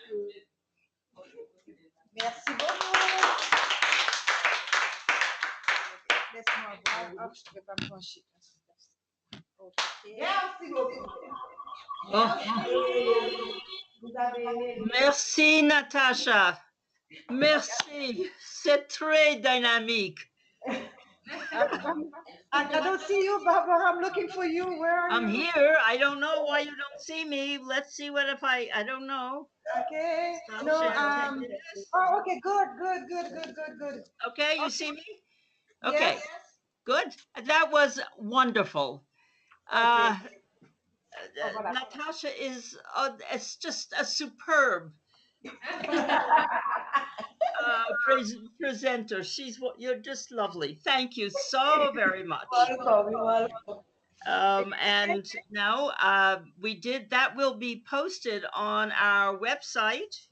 [SPEAKER 1] merci beaucoup. Laisse-moi voir. Hop, je ne vais pas me pencher. OK.
[SPEAKER 2] Merci beaucoup.
[SPEAKER 3] Oh,
[SPEAKER 2] Vous avez aimé.
[SPEAKER 3] merci, Natasha. Merci. C'est très dynamique.
[SPEAKER 1] I don't see you, Barbara. I'm looking for you. Where are
[SPEAKER 3] I'm
[SPEAKER 1] you?
[SPEAKER 3] here. I don't know why you don't see me. Let's see what if I don't know.
[SPEAKER 1] Okay.
[SPEAKER 3] Stop
[SPEAKER 1] No,
[SPEAKER 3] sharing.
[SPEAKER 1] oh, okay, good.
[SPEAKER 3] Okay, you see me? Okay,
[SPEAKER 1] Yes.
[SPEAKER 3] good. That was wonderful. Uh,
[SPEAKER 1] Oh, voilà.
[SPEAKER 3] Natasha is it's just a superb presenter. You're just lovely. Thank you so very much.
[SPEAKER 2] Welcome, you're welcome.
[SPEAKER 3] And now that will be posted on our website.